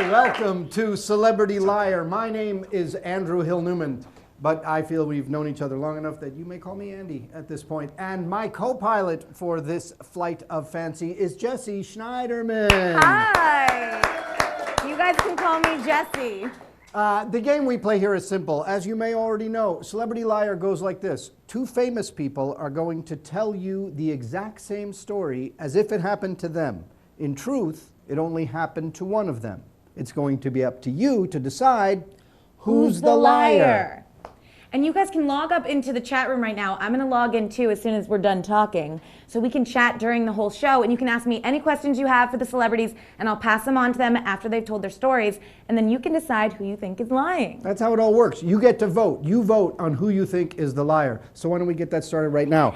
Welcome to Celebrity Liar. My name is Andrew Hill Newman, but I feel we've known each other long enough that you may call me Andy at this point. And my co-pilot for this flight of fancy is Jessie Schneiderman. Hi. You guys can call me Jessie. The game we play here is simple. As you may already know, Celebrity Liar goes like this. Two famous people are going to tell you the exact same story as if it happened to them. In truth, it only happened to one of them. It's going to be up to you to decide who's the liar. And you guys can log up into the chat room right now. I'm going to log in too as soon as we're done talking. So we can chat during the whole show, and you can ask me any questions you have for the celebrities, and I'll pass them on to them after they've told their stories, and then you can decide who you think is lying. That's how it all works. You get to vote. You vote on who you think is the liar. So why don't we get that started right now?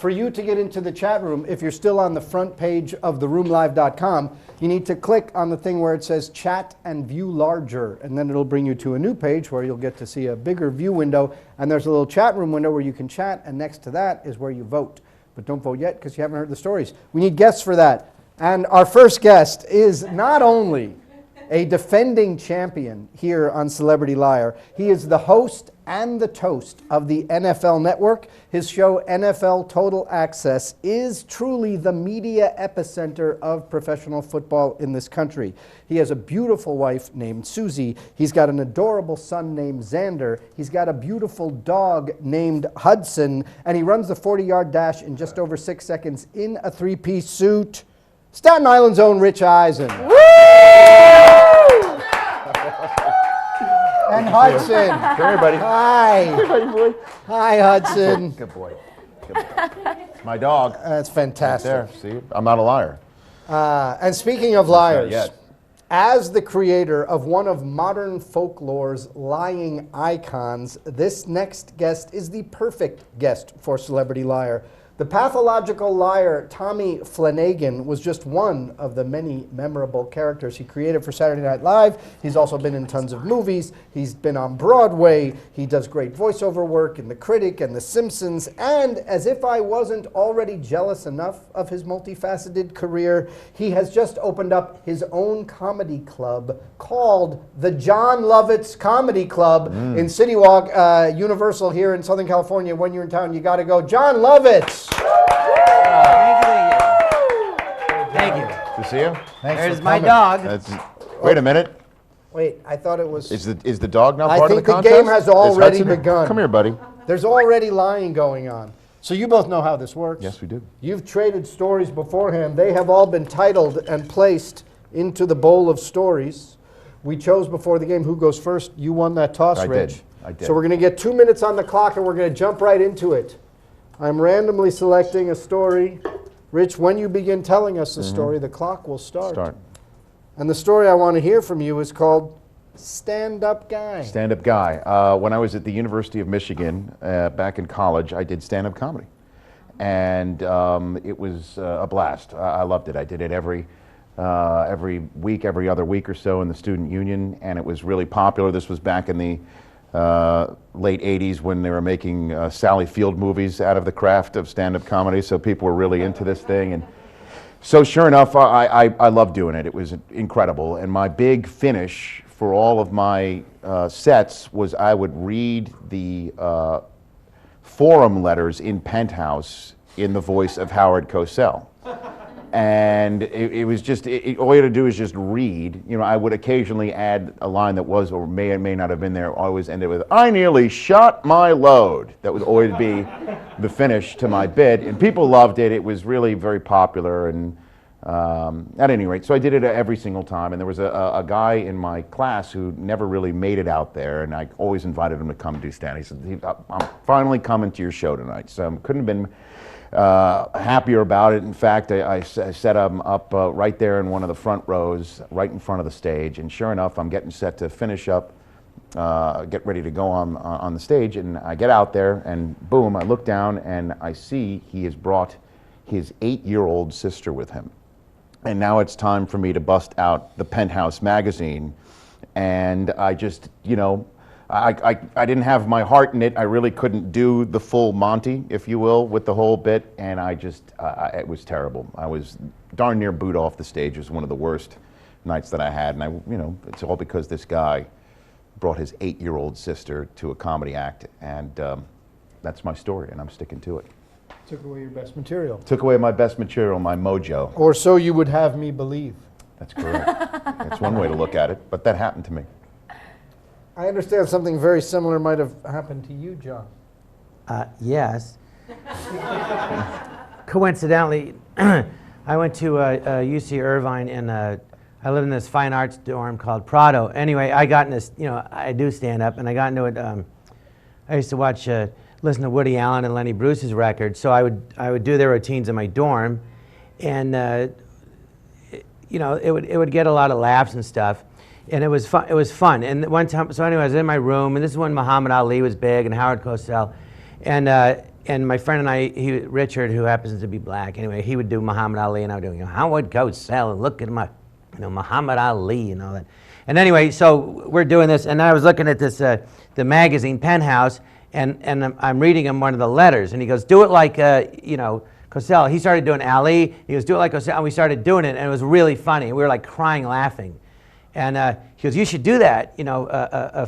For you to get into the chat room, if you're still on the front page of theroomlive.com, you need to click on the thing where it says chat and view larger, and then it'll bring you to a new page where you'll get to see a bigger view window, and there's a little chat room window where you can chat, and next to that is where you vote. But don't vote yet because you haven't heard the stories. We need guests for that. And our first guest is not only a defending champion here on Celebrity Liar, he is the host and the toast of the NFL Network. His show, NFL Total Access, is truly the media epicenter of professional football in this country. He has a beautiful wife named Susie. He's got an adorable son named Xander. He's got a beautiful dog named Hudson. And he runs the 40-yard dash in just over 6 seconds in a three-piece suit. Staten Island's own Rich Eisen. Woo! And Hudson. Come here, buddy. Hi. Hey, buddy boy. Hi, Hudson. Good boy. Good boy. It's my dog. That's fantastic. Right there. See, I'm not a liar. And speaking of liars, Not yet. as the creator of one of modern folklore's lying icons, this next guest is the perfect guest for Celebrity Liar. The pathological liar Tommy Flanagan was just one of the many memorable characters he created for Saturday Night Live. He's also been in tons of movies. He's been on Broadway. He does great voiceover work in The Critic and The Simpsons. And as if I wasn't already jealous enough of his multifaceted career, he has just opened up his own comedy club called the Jon Lovitz Comedy Club in City Walk, Universal here in Southern California. When you're in town, you got to go. Jon Lovitz. Thank you. To see you? There's my dog. Wait a minute. Wait, I thought it was... Is the dog now I part of the think the contest? game has already Hudson? begun. Come here, buddy. There's already lying going on. So you both know how this works. Yes, we do. You've traded stories beforehand. They have all been titled and placed into the bowl of stories. We chose before the game who goes first. You won that toss, Rich. I did. So we're going to get 2 minutes on the clock, and we're going to jump right into it. I'm randomly selecting a story. Rich, when you begin telling us the story, the clock will start. And the story I want to hear from you is called Stand-Up Guy. Stand-up guy. When I was at the University of Michigan, back in college, I did stand-up comedy. And it was a blast. I loved it. I did it every week, every other week or so in the student union, and it was really popular. This was back in the late 80s when they were making Sally Field movies out of the craft of stand-up comedy, so people were really into this thing. And so sure enough, I loved doing it. It was incredible. And my big finish for all of my sets was I would read the forum letters in Penthouse in the voice of Howard Cosell. And it was just, all you had to do is just read. You know, I would occasionally add a line that was or may or may not have been there. I always ended with, "I nearly shot my load." That would always be the finish to my bit. And people loved it. It was really very popular. And at any rate, so I did it every single time. And there was a guy in my class who never really made it out there. And I always invited him to come do stand. He said, "I'm finally coming to your show tonight." So I couldn't have been happier about it. In fact, I set him up right there in one of the front rows, right in front of the stage. And sure enough, I'm getting set to finish up, get ready to go on the stage. And I get out there, and boom, I look down, and I see he has brought his 8-year-old sister with him. And now it's time for me to bust out the Penthouse magazine. And I just, you know, I didn't have my heart in it. I really couldn't do the full Monty, if you will, with the whole bit, and I just, it was terrible. I was darn near booed off the stage. It was one of the worst nights that I had, and you know, it's all because this guy brought his 8-year-old sister to a comedy act, and that's my story, and I'm sticking to it. Took away your best material. Took away my best material, my mojo. Or so you would have me believe. That's correct. That's one way to look at it, but that happened to me. I understand something very similar might have happened to you, John. Yes. Coincidentally, I went to UC Irvine, and I lived in this fine arts dorm called Prado. Anyway, I got in this, you know, I do stand up, and I got into it. I used to watch, listen to Woody Allen and Lenny Bruce's records, so I would do their routines in my dorm, and you know, it would get a lot of laughs and stuff. And it was fun. It was fun. And one time, so anyway, I was in my room, and this is when Muhammad Ali was big and Howard Cosell, and my friend and I, Richard, who happens to be black, anyway, he would do Muhammad Ali, and I would do, you know, Howard Cosell, and look at my, you know, Muhammad Ali and all that. And anyway, so we're doing this, and I was looking at this, the magazine Penthouse, and I'm reading him one of the letters, and he goes, "Do it like, you know, Cosell." He started doing Ali. He goes, "Do it like Cosell," and we started doing it, and it was really funny. We were like crying, laughing. And he goes, "You should do that, you know,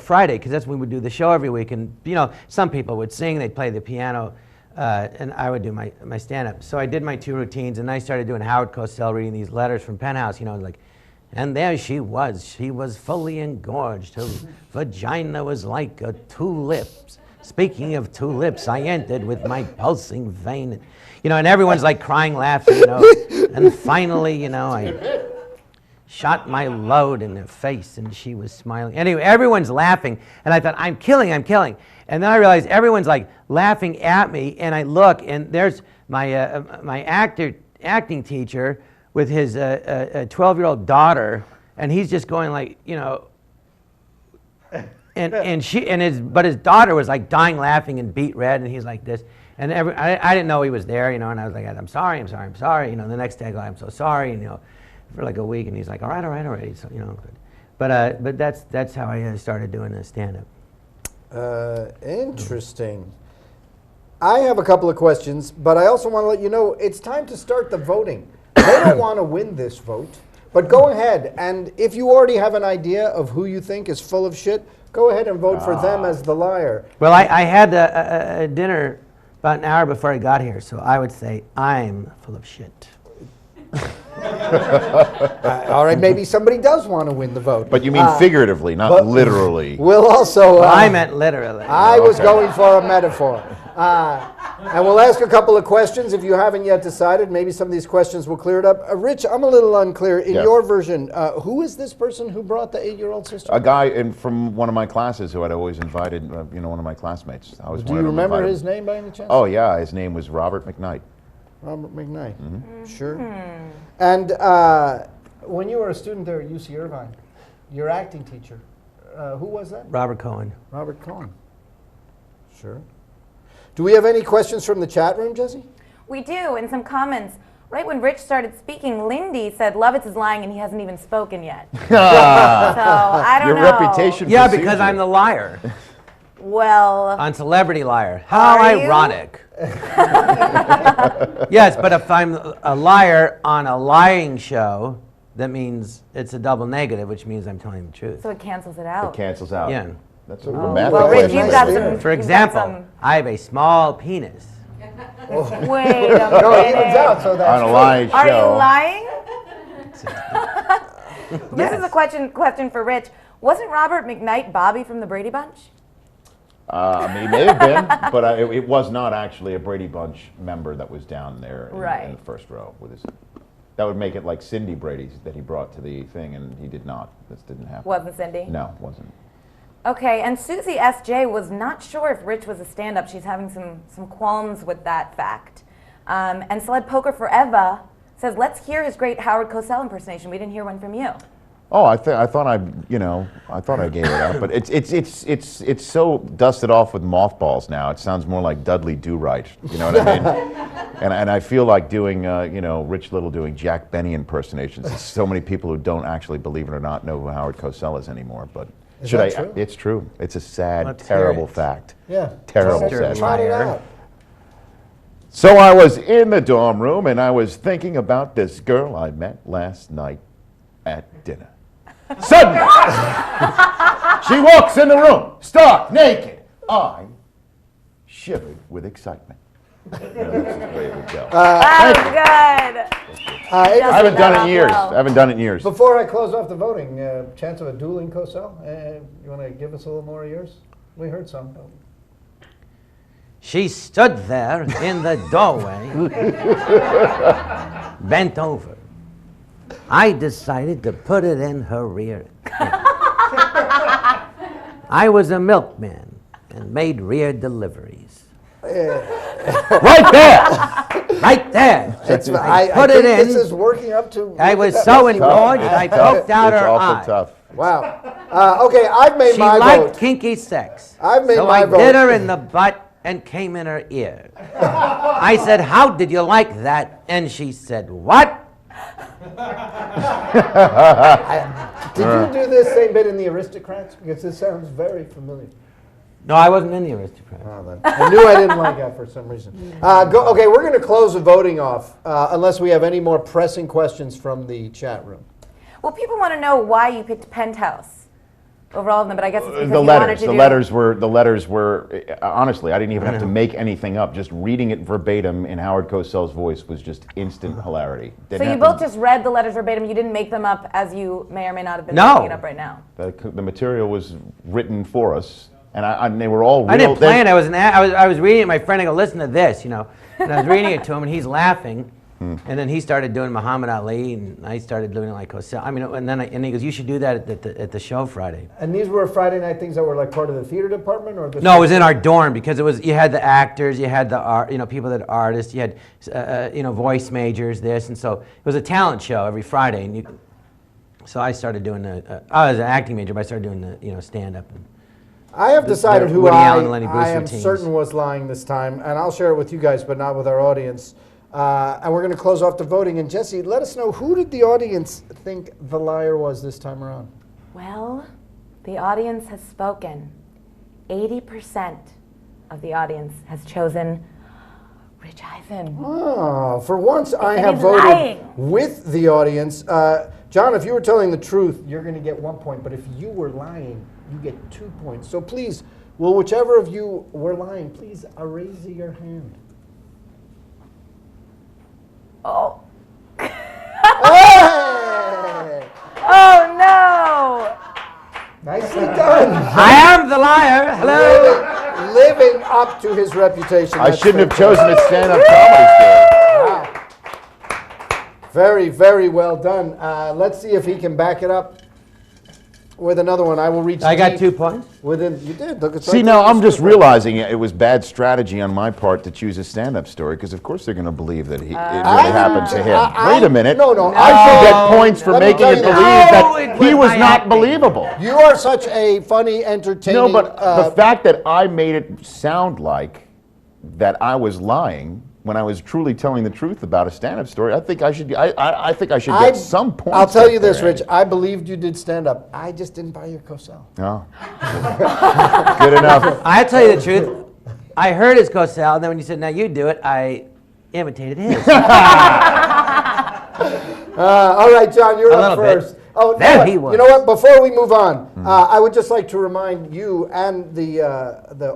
Friday," because that's when we would do the show every week. And, you know, some people would sing, they'd play the piano, and I would do my stand-up. So I did my 2 routines, and I started doing Howard Cosell reading these letters from Penthouse, you know, like, "And there she was fully engorged. Her vagina was like a tulip. Speaking of tulips, I entered with my pulsing vein." You know, and everyone's like crying, laughing, you know. And finally, you know, I shot my load in her face, and she was smiling. Anyway, everyone's laughing, and I thought, I'm killing. And then I realized everyone's like laughing at me, and I look, and there's my my acting teacher with his 12-year-old daughter, and he's just going like, you know, but his daughter was like dying laughing and beet red, and he's like this. And I didn't know he was there, you know, and I was like, "I'm sorry," you know. The next day I go, "I'm so sorry," and, you know, for like a week, and he's like, all right, so, you know. But that's how I started doing the stand-up. Interesting. I have a couple of questions, but I also want to let you know it's time to start the voting. They don't want to win this vote, but go ahead, and if you already have an idea of who you think is full of shit, go ahead and vote for them as the liar. Well, I had a dinner about an hour before I got here, so I would say I'm full of shit. All right, maybe somebody does want to win the vote. But you mean figuratively, not literally. We'll also... I meant literally. I was going for a metaphor. And we'll ask a couple of questions. If you haven't yet decided, maybe some of these questions will clear it up. Rich, I'm a little unclear. In your version, who is this person who brought the 8-year-old sister? A guy from one of my classes who I'd always invited, you know, one of my classmates. Do you remember his name by any chance? Oh, yeah. His name was Robert McKnight. Robert McKnight. Mm-hmm. Sure. And when you were a student there at UC Irvine, your acting teacher, who was that? Robert Cohen. Robert Cohen. Sure. Do we have any questions from the chat room, Jessie? We do, and some comments. Right when Rich started speaking, Lindy said Lovitz is lying and he hasn't even spoken yet. So I don't know. Your reputation. Yeah, because I'm the liar. Well. On Celebrity Liar. How ironic. Yes, but if I'm a liar on a lying show, that means it's a double negative, which means I'm telling the truth. So it cancels it out. It cancels out. Yeah. That's a romantic Well, Rich, question. you've got some. For example, I have a small penis. Wait a No, it evens minute. out, so that's On a true. live Are you show. lying? This is Yes. a question for Rich. Wasn't Robert McKnight Bobby from the Brady Bunch? I mean, he may have been, but it was not actually a Brady Bunch member that was down there in Right. the first row with his. That would make it like Cindy Brady that he brought to the thing, and he did not. This didn't happen. Wasn't Cindy? No, it wasn't. Okay, and Susie S.J. was not sure if Rich was a stand-up. She's having some qualms with that fact. And Celeb Poker Forever says, let's hear his great Howard Cosell impersonation. We didn't hear one from you. Oh, I thought I gave it up, but it's so dusted off with mothballs now. It sounds more like Dudley Do-Right. You know what I mean? and I feel like doing Rich Little doing Jack Benny impersonations. There's so many people who don't actually, believe it or not, know who Howard Cosell is anymore. But Is that true? It's true. It's a sad, Let's hear terrible it. fact. Yeah. Terrible, Mr. sad. Trot it Liar. out. So I was in the dorm room and I was thinking about this girl I met last night at dinner. Suddenly, she walks in the room, stark naked. I shivered with excitement. And this is the way it would go. That was good. I haven't done it in years. well. I haven't done it in years. Before I close off the voting, chance of a dueling Cosell? You want to give us a little more of yours? We heard some. She stood there in the doorway, bent over. I decided to put it in her rear end. I was a milkman and made rear deliveries. Right there! Right there! I put it think in. This is working up to. I was that so must be- engorged, I poked out It's her awful eye. tough. Wow. Okay, I've made She my liked vote. kinky sex. I've made so my I vote. did her in the butt and came in her ear. I said, "How did you like that?" And she said, "What?" Did you do this same bit in The Aristocrats? Because this sounds very familiar. No, I wasn't in the Aristocrat. Oh, then. I knew I didn't like that for some reason. Okay, we're going to close the voting off unless we have any more pressing questions from the chat room. Well, people want to know why you picked Penthouse over all of them, but I guess it's because The you wanted letters. to The do... letters were. Honestly, I didn't even have to make anything up. Just reading it verbatim in Howard Cosell's voice was just instant hilarity. So Didn't you have both to- just read the letters verbatim. You didn't make them up, as you may or may not have been No. making it up right now. The material was written for us, and they were all real. I didn't plan. I was reading it. My friend, I go, "Listen to this," and I was reading it to him, and he's laughing, and then he started doing Muhammad Ali, and I started doing it like Cosell. I mean, and he goes, "You should do that at the show Friday." And these were Friday night things that were like part of the theater department, or the No, it was in our dorm because you had the actors, you had the art, people that are artists, you had voice majors, this, and so it was a talent show every Friday, and so I started doing I was an acting major, but I started doing the stand up. I have decided who Woody Allen and Lenny Bruce I am routines. certain was lying this time, and I'll share it with you guys, but not with our audience. And we're going to close off the voting. And Jessie, let us know, who did the audience think the liar was this time around? Well, the audience has spoken. 80% of the audience has chosen Rich Eisen. Oh, for once I said have he's voted lying. with the audience. John, if you were telling the truth, you're going to get 1 point, but if you were lying, you get 2 points. So please, will whichever of you were lying, please raise your hand. Oh. Hey! Oh, no! Nicely done. I am the liar. Hello. Living up to his reputation. I That's shouldn't have fantastic. chosen a stand-up comedy show. Wow. Very, very well done. Let's see if he can back it up with another one. I will reach. I got deep 2 points. Within you did. Look, it's See, right now there. I'm just realizing it was bad strategy on my part to choose a stand-up story because, of course, they're going to believe that it really happened to him. Wait a minute. No. I should get points for Let me making tell it you believe this. No, that it he was was my not acting. believable. You are such a funny, entertaining. No, but the fact that I made it sound like that I was lying when I was truly telling the truth about a stand-up story, I think I should. I think I should get some points. I'll tell you up there, this, Rich. Andy. I believed you did stand up. I just didn't buy your Cosell. No. Good enough. I'll tell you the truth. I heard his Cosell, and then when you said, "Now you do it," I imitated his. All right, John, you're A up little bit. first. Oh, you There know what? he was. You know what? Before we move on, I would just like to remind you and the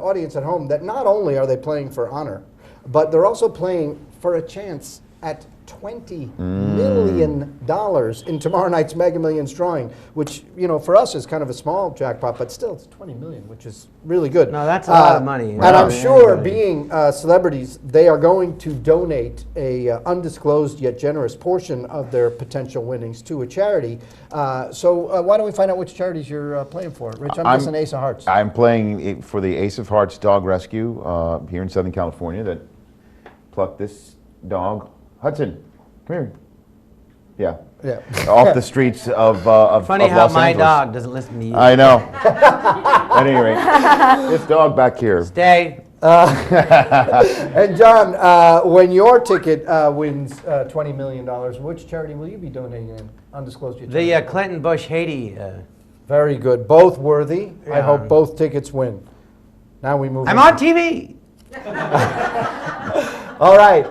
audience at home that not only are they playing for honor, but they're also playing for a chance at $20 million in tomorrow night's Mega Millions drawing, which, for us is kind of a small jackpot, but still it's $20 million, which is really good. No, that's a lot of money. And I'm sure, being celebrities, they are going to donate a undisclosed yet generous portion of their potential winnings to a charity. So why don't we find out which charities you're playing for? Rich, I'm guessing Ace of Hearts. I'm playing for the Ace of Hearts Dog Rescue here in Southern California that plucked this dog. Hudson, come here. Yeah. Off the streets of Funny of how Los my Angeles. dog doesn't listen to you. I know. At any rate, this dog back here. Stay. And John, when your ticket wins $20 million, which charity will you be donating in? Undisclosed yet. The Clinton Bush Haiti. Very good. Both worthy. I Yeah. hope both tickets win. Now we move I'm on TV. All right.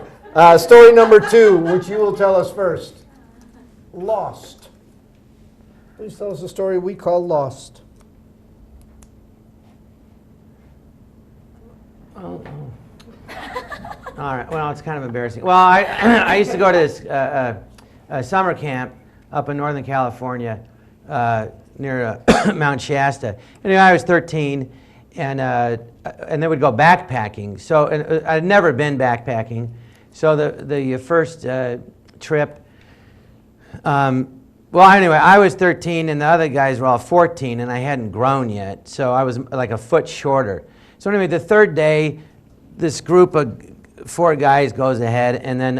Story number 2, which you will tell us first. Lost. Please tell us a story we call Lost. All right. Well, it's kind of embarrassing. Well, I used to go to this summer camp up in Northern California near Mount Shasta. Anyway, I was 13, and then we'd go backpacking. So I'd never been backpacking. So the first trip, well, anyway, I was 13 and the other guys were all 14 and I hadn't grown yet. So I was like a foot shorter. So anyway, the third day, this group of 4 guys goes ahead, and then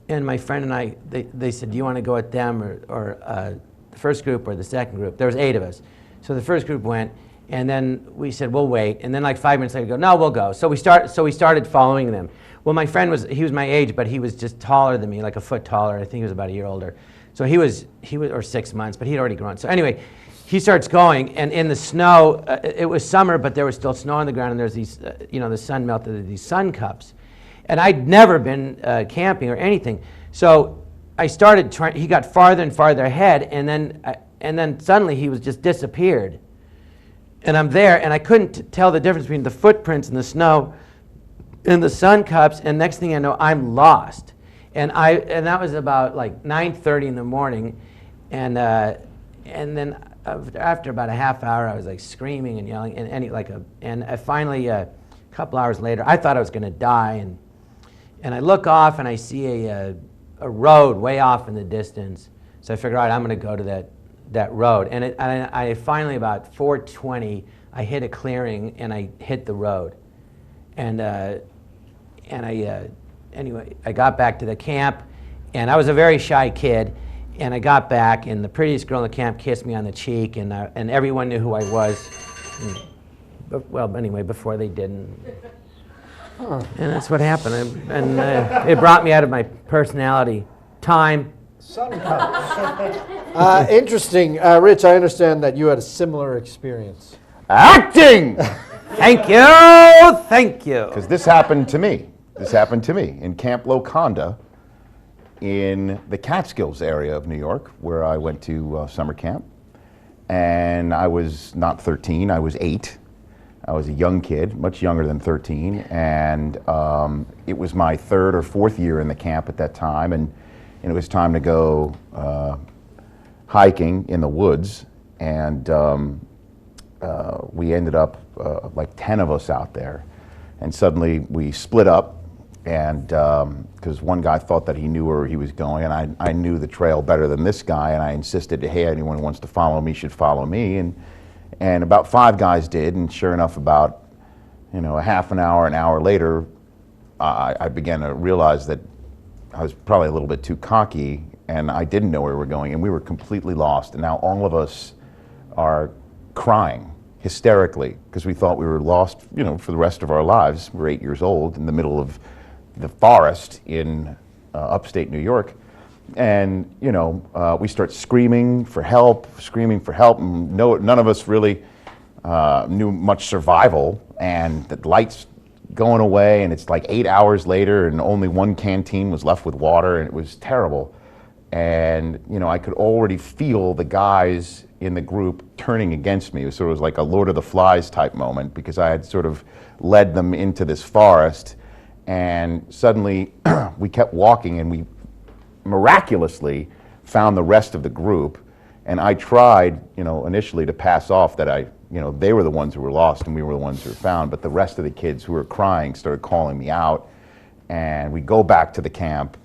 and my friend and I, they said, do you want to go with them or the first group or the second group? There was 8 of us. So the first group went, and then we said, we'll wait. And then like 5 minutes later, we go, no, we'll go. So we started following them. Well, my friend he was my age, but he was just taller than me, like a foot taller. I think he was about a year older. So he was, or 6 months, but he'd already grown. So anyway, he starts going, and in the snow, it was summer, but there was still snow on the ground, and there's these, the sun melted, these sun cups. And I'd never been camping or anything. So I started trying, he got farther and farther ahead, and then suddenly he was just disappeared. And I'm there, and I couldn't tell the difference between the footprints in the snow and the sun cups, and next thing I know, I'm lost. And that was about like 9:30 in the morning, and then after about a half hour, I was like screaming and yelling, and I finally, a couple hours later, I thought I was going to die, and I look off and I see a road way off in the distance. So I figured, all right, I'm going to go to that road, and I finally, about 4:20, I hit a clearing and I hit the road, and anyway, I got back to the camp, and I was a very shy kid, and I got back, and the prettiest girl in the camp kissed me on the cheek, and everyone knew who I was. Well, anyway, before they didn't. And that's what happened, and it brought me out of my personality. Time. Sun cups. Interesting. Rich, I understand that you had a similar experience. Acting! Thank you, thank you. Because this happened to me. This happened to me in Camp Loconda in the Catskills area of New York, where I went to summer camp. And I was not 13, I was 8. I was a young kid, much younger than 13, and it was my 3rd or 4th year in the camp at that time, and it was time to go hiking in the woods, and we ended up like 10 of us out there, and suddenly we split up, and because one guy thought that he knew where he was going, and I knew the trail better than this guy, and I insisted, hey, anyone who wants to follow me should follow me, and about 5 guys did, and sure enough, about a half an hour later, I began to realize that I was probably a little bit too cocky, and I didn't know where we were going, and we were completely lost. And now all of us are crying hysterically because we thought we were lost, for the rest of our lives. We're 8 years old in the middle of the forest in upstate New York. And we start screaming for help, and none of us really knew much survival, and the lights going away, and it's like 8 hours later, and only one canteen was left with water, and it was terrible. And I could already feel the guys in the group turning against me. It was sort of like a Lord of the Flies type moment, because I had sort of led them into this forest, and suddenly we kept walking, and we miraculously found the rest of the group. And I tried, initially to pass off that they were the ones who were lost and we were the ones who were found, but the rest of the kids who were crying started calling me out. And we go back to the camp,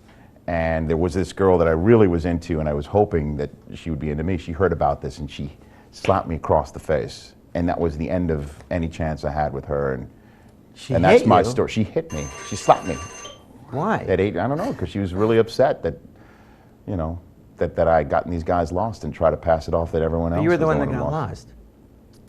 and there was this girl that I really was into, and I was hoping that she would be into me. She heard about this, and she slapped me across the face. And that was the end of any chance I had with her. And that's my story. She hit me. She slapped me. Why? At 8, I don't know, because she was really upset that, that I had gotten these guys lost and tried to pass it off that everyone else. You were the was one that who got lost.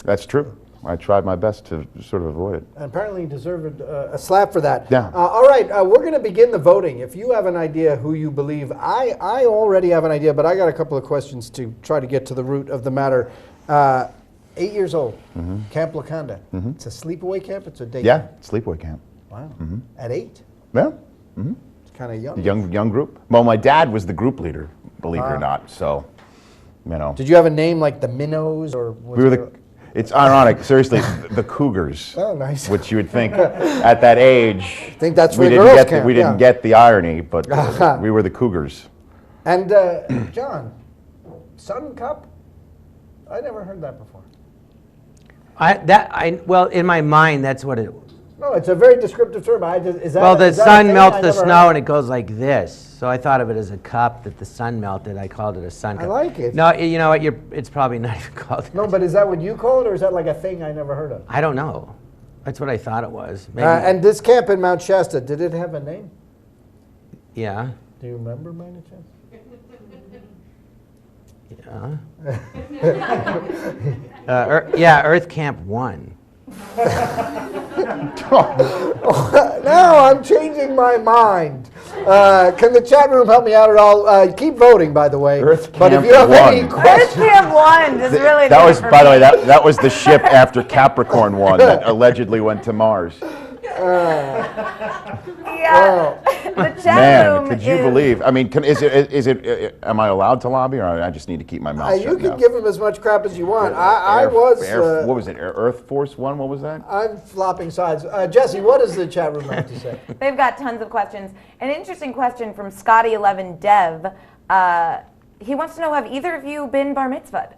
That's true. I tried my best to sort of avoid it. And apparently you deserved a slap for that. Yeah. All right, we're going to begin the voting. If you have an idea who you believe, I already have an idea, but I got a couple of questions to try to get to the root of the matter. 8 years old, Camp Lacanda. It's a sleepaway camp. It's a day Yeah, camp. sleepaway camp. Wow. At 8? Yeah, It's kind of young. young group. Well, my dad was the group leader, believe it or not. So, Did you have a name like the Minnows or? we were it's ironic, seriously, the Cougars. Oh, nice. Which you would think at that age. I think that's we where the didn't girls get camp. we didn't get the irony, but we were the Cougars. And John, Sun Cup? I never heard that before. Well, in my mind, that's what it. No, it's a very descriptive term. Is that? Well, the is that a sun thing? melts I the never snow, heard. and it goes like this. So I thought of it as a cup that the sun melted. I called it a sun cup. I like it. No, you know what? It's probably not even called. No, but is that what you call it, or is that like a thing I never heard of? I don't know. That's what I thought it was. Maybe. And this camp in Mount Shasta, did it have a name? Yeah. Do you remember by any chance? Yeah. Earth Camp 1. No, I'm changing my mind. Can the chat room help me out at all? Keep voting, by the way. Earth but if Camp you have any 1. questions, Earth Camp 1 just really That did it was, for by the way, me. that was the ship after Capricorn 1 that allegedly went to Mars. Yeah. The chat Man, room could you is- believe? I mean, am I allowed to lobby, or I just need to keep my mouth shut you can now? give him as much crap as you want. What was it? Earth Force 1? What was that? I'm flopping sides. Jesse, what does the chat room have to say? They've got tons of questions. An interesting question from Scotty11 Dev. He wants to know, have either of you been bar mitzvahed?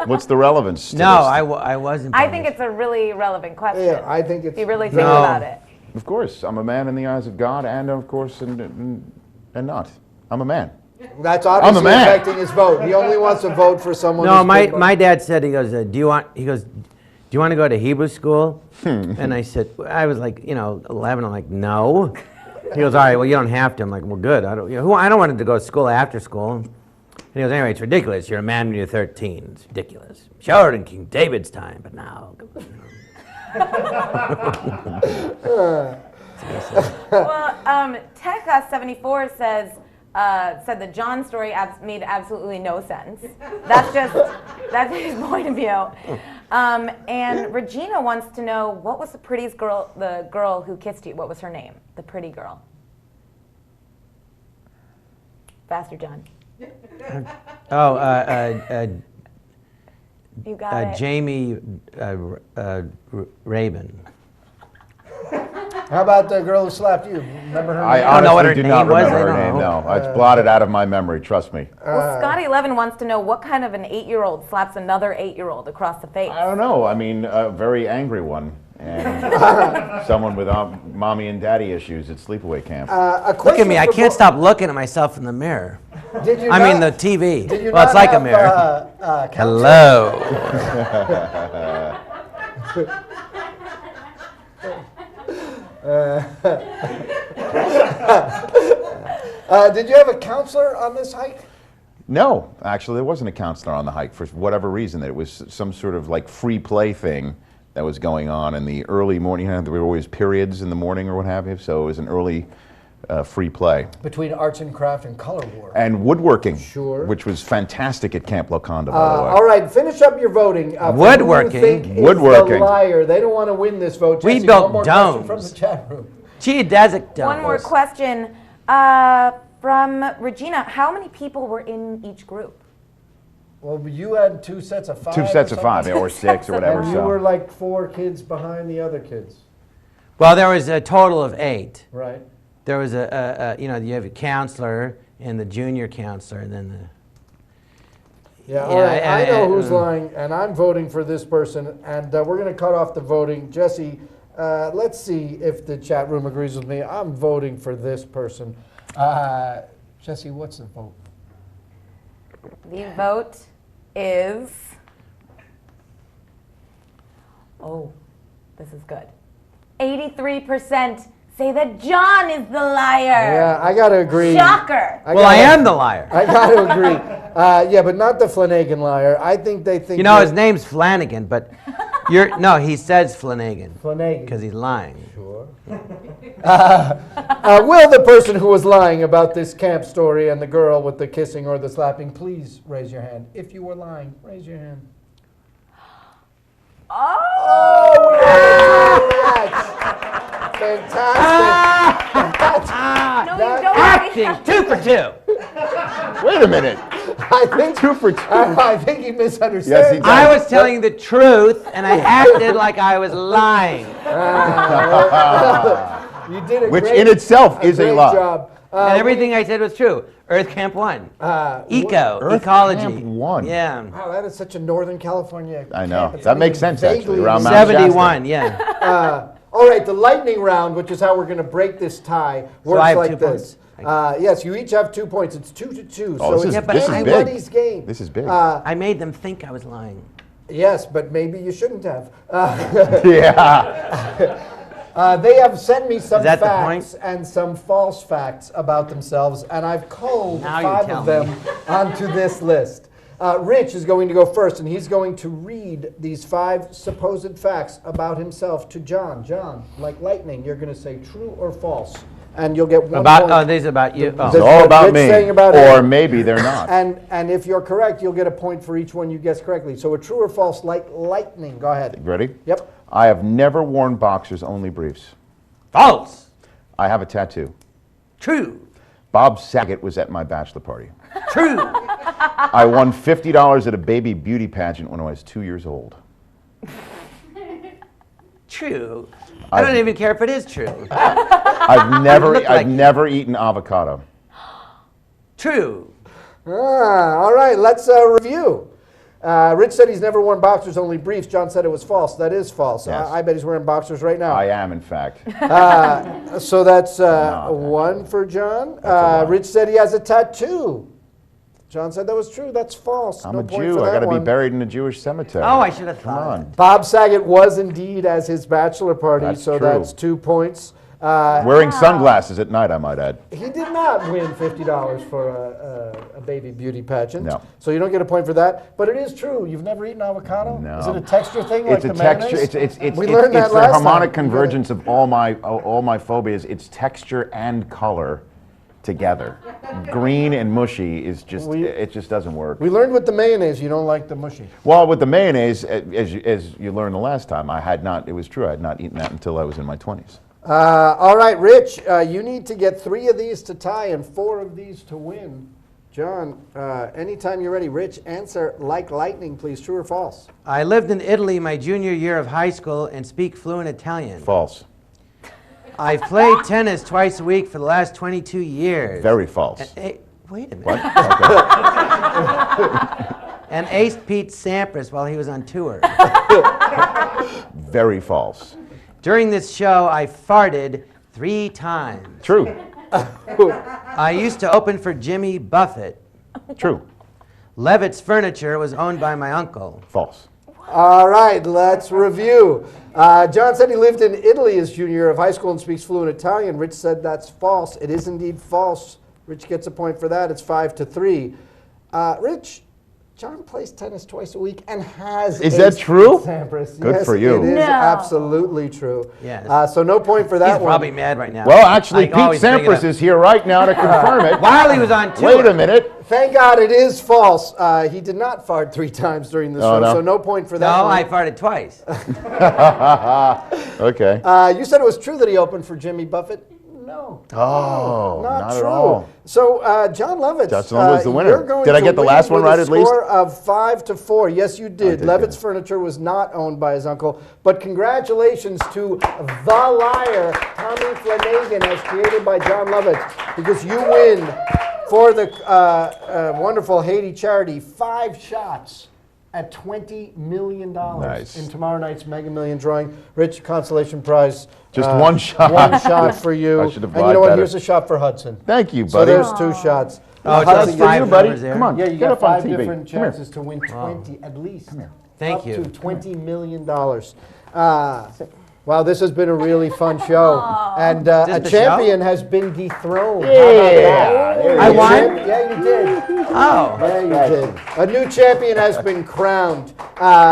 What's the relevance to No, this? I wasn't. I think it's a really relevant question. Yeah, I think it's. If you really think No. about it. Of course, I'm a man in the eyes of God, and of course, and not. I'm a man. That's obviously man. affecting his vote. He only wants to vote for someone. No, who's been my dad said, he goes, do you want to go to Hebrew school? And I said, I was like, 11. I'm like, no. He goes, all right, well, you don't have to. I'm like, well, good. I don't want to go to school after school. And he goes, anyway, it's ridiculous. You're a man when you're 13. It's ridiculous. Sure, in King David's time, but now. Well, Tech74 said the John story made absolutely no sense. That's his point of view. And Regina wants to know, what was the prettiest girl, the girl who kissed you? What was her name? The pretty girl. Faster, John. You got it. Jamie Rabin. How about the girl who slapped you? Remember her I name? don't know what honestly her do not name was. remember I her don't name. know. No, it's blotted out of my memory. Trust me. Well, Scotty11 wants to know, what kind of an 8-year-old slaps another 8-year-old across the face? I don't know. I mean, a very angry one, and someone with mommy and daddy issues at sleepaway camp. A Look question at me. I for can't bo- stop looking at myself in the mirror. Did you I mean, the not- TV. Did you Well, it's not like a have, mirror. counseling? Hello. Did you have a counselor on this hike? No, actually, there wasn't a counselor on the hike for whatever reason. It was some sort of like free play thing that was going on in the early morning. There were always periods in the morning or what have you, so it was an early free play. Between arts and craft and color war. And woodworking, Sure. which was fantastic at Camp Loconda, by the way. All right, finish up your voting. For who Woodworking. you think is Woodworking. the liar. They don't want to win this vote. We Jessie, built one more question domes. from the chat room. Geodesic domes. One more question. From Regina, how many people were in each group? Well, you had 2 sets of 5. 2 sets of 5 or 6 or whatever. And you were like 4 kids behind the other kids. Well, there was a total of 8. Right. There was you have a counselor and the junior counselor, and then the. Yeah, all right. I know who's lying, and I'm voting for this person, and we're going to cut off the voting. Jesse, let's see if the chat room agrees with me. I'm voting for this person. Jesse, what's the vote? The vote is. Oh, this is good. 83% say that Jon is the liar. Yeah, I got to agree. Shocker. I am the liar. I got to agree. Yeah, but not the Flanagan liar. I think they think. You know, his name's Flanagan, but he says Flanagan. Flanagan. Because he's lying. Sure. Will the person who was lying about this camp story and the girl with the kissing or the slapping, please raise your hand. If you were lying, raise your hand. Oh! Fantastic. No, you don't. Acting 2 for 2. Wait a minute. I think 2 for 2. I think he misunderstood. Yes, he did. I was telling the truth, and I acted like I was lying. You did a Which great, in itself is a great lie. job. And everything I said was true. Earth Camp 1. Earth Ecology. Camp 1. Yeah. Wow, that is such a Northern California I know. camp. It's That not makes even sense, actually, vaguely around in- Mount 71, yeah. All right, the lightning round, which is how we're going to break this tie, works I have like 2 this. points? Yes, you each have 2 points. It's 2 to 2. Oh, so this it's is- this is big. anybody's game. This is big. I made them think I was lying. Yes, but maybe you shouldn't have. Yeah. They have sent me some Is that the facts point? and some false facts about themselves, and I've culled Now you 5 tell of them onto this list. Rich is going to go first, and he's going to read these 5 supposed facts about himself to Jon. Jon, like lightning, you're going to say true or false, and you'll get 1 point. These are about you. This It's is all what about Rich me. saying about Or him. maybe they're not. And if you're correct, you'll get a point for each one you guess correctly. So a true or false, like lightning. Go ahead. Ready? Yep. I have never worn boxers, only briefs. False. I have a tattoo. True. Bob Saget was at my bachelor party. True. I won $50 at a baby beauty pageant when I was 2 years old. True. I don't even care if it is true. I've never eaten avocado. True. All right, let's review. Rich said he's never worn boxers, only briefs. Jon said it was false. That is false. Yes. I bet he's wearing boxers right now. I am, in fact. So that's No, 1 for Jon. a lie. Rich said he has a tattoo. Jon said that was true. That's false. I'm No a point Jew. for I that got to be one. buried in a Jewish cemetery. Oh, I should have Come thought. on. Bob Saget was indeed as his bachelor party, That's so true. that's 2 points. Wearing sunglasses at night, I might add. He did not win $50 for a baby beauty pageant. No. So you don't get a point for that. But it is true. You've never eaten avocado? No. Is it a texture thing like It's a the texture. mayonnaise? It's We learned that the last harmonic time. convergence of all my phobias. It's texture and color together. Green and mushy is just it just doesn't work. We learned with the mayonnaise you don't like the mushy. Well, with the mayonnaise, as you learned the last time, I had not. It was true. I had not eaten that until I was in my 20s. All right, Rich, you need to get 3 of these to tie and 4 of these to win. Jon, anytime you're ready, Rich, answer like lightning, please. True or false? I lived in Italy my junior year of high school and speak fluent Italian. False. I've played tennis twice a week for the last 22 years. Very false. Wait a minute. What? Okay. And aced Pete Sampras while he was on tour. Very false. During this show, I farted 3 times. True. I used to open for Jimmy Buffett. True. Levitt's Furniture was owned by my uncle. False. All right, let's review. Jon said he lived in Italy his junior year of high school and speaks fluent Italian. Rich said that's false. It is indeed false. Rich gets a point for that. It's 5-3. Rich, Jon plays tennis twice a week and has. Is that aced true? Sampras. Good Yes, for you. It is No. absolutely true. Yes. So no point for that He's one. probably mad right now. Well, actually, I Pete always bring it Sampras up. is here right now to confirm it. While he was on tour. Wait a minute. Thank God it is false. He did not fart 3 times during the show, no? so no point for that No, one. I farted twice. Okay. You said it was true that he opened for Jimmy Buffett? no. Oh, not true. at all. So, Jon Lovitz, Justin was the winner. you're going Did I to get the win last one with a right at least? score of 5-4. Yes, you did. did Lovitz good. Furniture was not owned by his uncle, but congratulations to the liar, Tommy Flanagan, as created by Jon Lovitz, because you win for the wonderful Haiti charity 5 shots at $20 million Nice. in tomorrow night's Mega Million drawing. Rich, consolation prize. Just one shot. One shot for you. I should have And you lied know what? better. Here's a shot for Hudson. Thank you, So buddy. there's 2 shots. Oh, Hudson, just for five you, buddy. numbers there. Come on. yeah, you Get got up on 5 TV. different Come here. chances to win 20 at least. Come here. Thank Up you. to $20 million. Wow, this has been a really fun show. And a Is this the champion has been dethroned. Yeah. I won? Yeah, you did. Oh. Yeah, you did. A new champion has been crowned.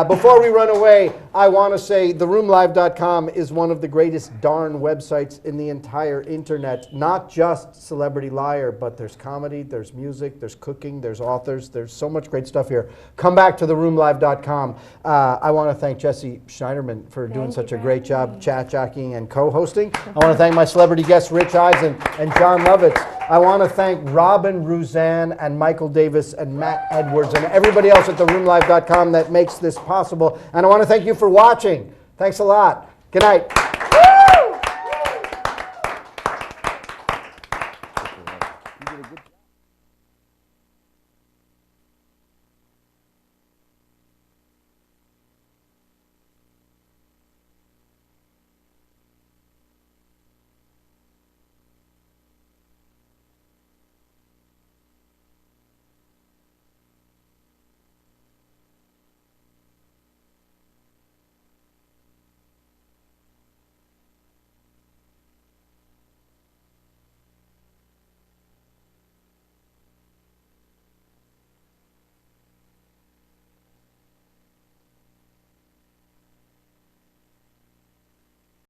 Before we run away, I want to say theroomlive.com is one of the greatest darn websites in the entire internet. Not just Celebrity Liar, but there's comedy, there's music, there's cooking, there's authors, there's so much great stuff here. Come back to theroomlive.com. I want to thank Jessie Schneiderman for doing such a great job chat jockeying and co-hosting. I want to thank my celebrity guests, Rich Eisen and Jon Lovitz. I want to thank Robin Ruzan and Michael Davis and Matt Edwards and everybody else at theroomlive.com that makes this possible. And I want to thank you for watching. Thanks a lot. Good night.